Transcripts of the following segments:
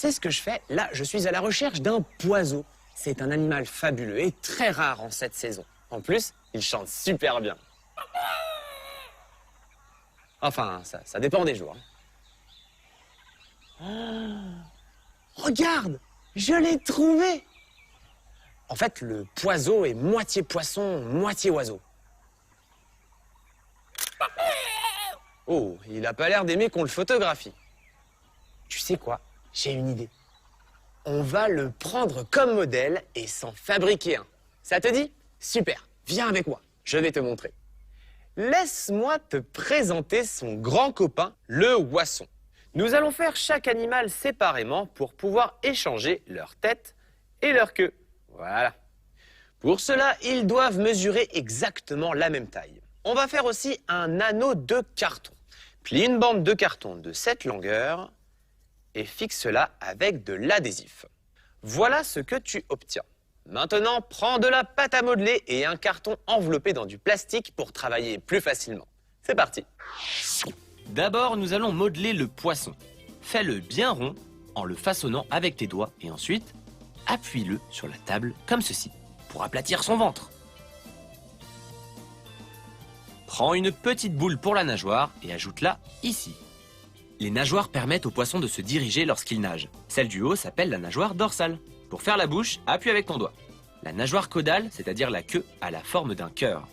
C'est ce que je fais. Là, je suis à la recherche d'un poiseau. C'est un animal fabuleux et très rare en cette saison. En plus, il chante super bien. Enfin, ça dépend des jours. Oh, regarde, je l'ai trouvé. En fait, le poiseau est moitié poisson, moitié oiseau. Oh, il a pas l'air d'aimer qu'on le photographie. Tu sais quoi? J'ai une idée. On va le prendre comme modèle et s'en fabriquer un. Ça te dit? Super, viens avec moi, je vais te montrer. Laisse-moi te présenter son grand copain, le oiseau. Nous allons faire chaque animal séparément pour pouvoir échanger leur tête et leur queue. Voilà. Pour cela, ils doivent mesurer exactement la même taille. On va faire aussi un anneau de carton. Plie une bande de carton de cette longueur et fixe-la avec de l'adhésif. Voilà ce que tu obtiens. Maintenant, prends de la pâte à modeler et un carton enveloppé dans du plastique pour travailler plus facilement. C'est parti. D'abord, nous allons modeler le poisson. Fais-le bien rond en le façonnant avec tes doigts et ensuite, appuie-le sur la table comme ceci pour aplatir son ventre. Prends une petite boule pour la nageoire et ajoute-la ici. Les nageoires permettent au poisson de se diriger lorsqu'il nage. Celle du haut s'appelle la nageoire dorsale. Pour faire la bouche, appuie avec ton doigt. La nageoire caudale, c'est-à-dire la queue, a la forme d'un cœur.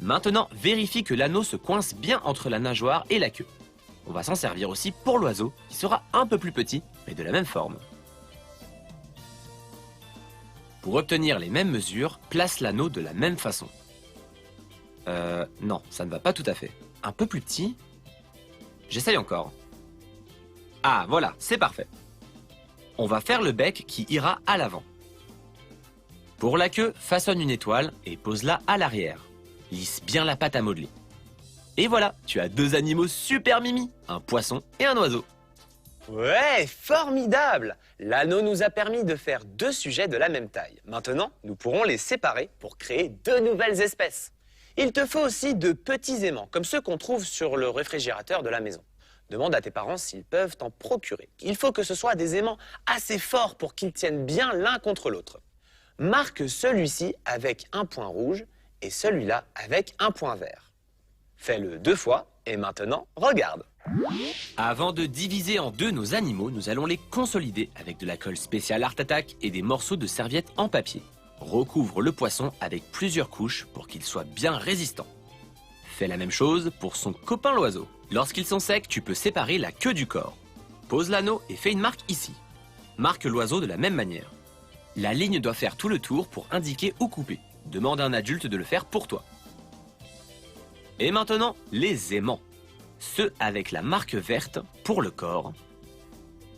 Maintenant, vérifie que l'anneau se coince bien entre la nageoire et la queue. On va s'en servir aussi pour l'oiseau, qui sera un peu plus petit, mais de la même forme. Pour obtenir les mêmes mesures, place l'anneau de la même façon. Non, ça ne va pas tout à fait. Un peu plus petit. J'essaye encore. Ah, voilà, c'est parfait. On va faire le bec qui ira à l'avant. Pour la queue, façonne une étoile et pose-la à l'arrière. Lisse bien la pâte à modeler. Et voilà, tu as deux animaux super mimi, un poisson et un oiseau. Ouais, formidable! L'anneau nous a permis de faire deux sujets de la même taille. Maintenant, nous pourrons les séparer pour créer deux nouvelles espèces. Il te faut aussi de petits aimants, comme ceux qu'on trouve sur le réfrigérateur de la maison. Demande à tes parents s'ils peuvent t'en procurer. Il faut que ce soit des aimants assez forts pour qu'ils tiennent bien l'un contre l'autre. Marque celui-ci avec un point rouge et celui-là avec un point vert. Fais-le 2 fois et maintenant, regarde. Avant de diviser en deux nos animaux, nous allons les consolider avec de la colle spéciale Art Attack et des morceaux de serviettes en papier. Recouvre le poisson avec plusieurs couches pour qu'il soit bien résistant. Fais la même chose pour son copain l'oiseau. Lorsqu'ils sont secs, tu peux séparer la queue du corps. Pose l'anneau et fais une marque ici. Marque l'oiseau de la même manière. La ligne doit faire tout le tour pour indiquer où couper. Demande à un adulte de le faire pour toi. Et maintenant, les aimants. Ceux avec la marque verte pour le corps.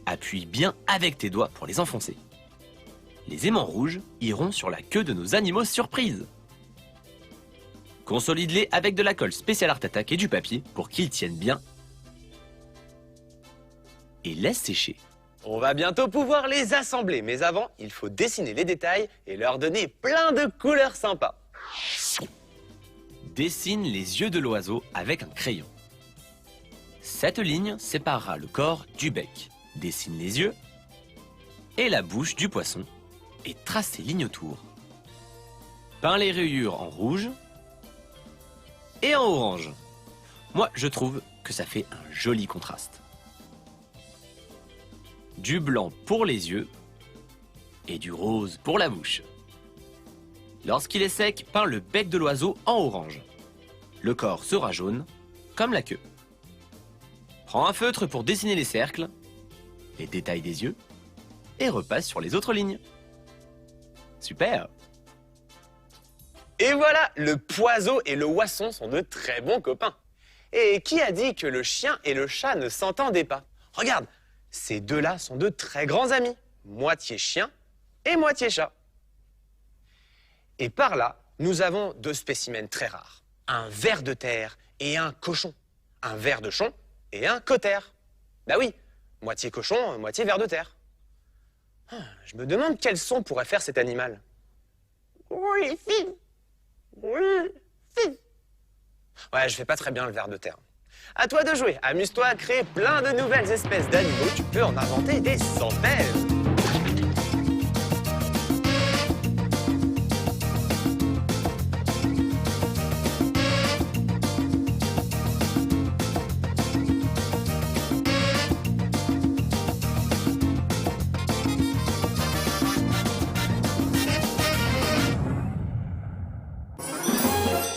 Appuie bien avec tes doigts pour les enfoncer. Les aimants rouges iront sur la queue de nos animaux surprises. Consolide-les avec de la colle spéciale Art Attack et du papier pour qu'ils tiennent bien. Et laisse sécher. On va bientôt pouvoir les assembler, mais avant, il faut dessiner les détails et leur donner plein de couleurs sympas. Dessine les yeux de l'oiseau avec un crayon. Cette ligne séparera le corps du bec. Dessine les yeux et la bouche du poisson et trace ses lignes autour. Peins les rayures en rouge et en orange. Moi, je trouve que ça fait un joli contraste. Du blanc pour les yeux et du rose pour la bouche. Lorsqu'il est sec, peins le bec de l'oiseau en orange. Le corps sera jaune, comme la queue. Prends un feutre pour dessiner les cercles, les détails des yeux, et repasse sur les autres lignes. Super! Et voilà, le poiseau et le oiseau sont de très bons copains. Et qui a dit que le chien et le chat ne s'entendaient pas? Regarde, ces deux-là sont de très grands amis, moitié chien et moitié chat. Et par là, nous avons deux spécimens très rares. Un ver de terre et un cochon. Un ver de chon et un cotère. Bah oui, moitié cochon, moitié ver de terre. Je me demande quel son pourrait faire cet animal. Oui, si. Oui, si. Ouais, je fais pas très bien le ver de terre. À toi de jouer, amuse-toi à créer plein de nouvelles espèces d'animaux, tu peux en inventer des centaines.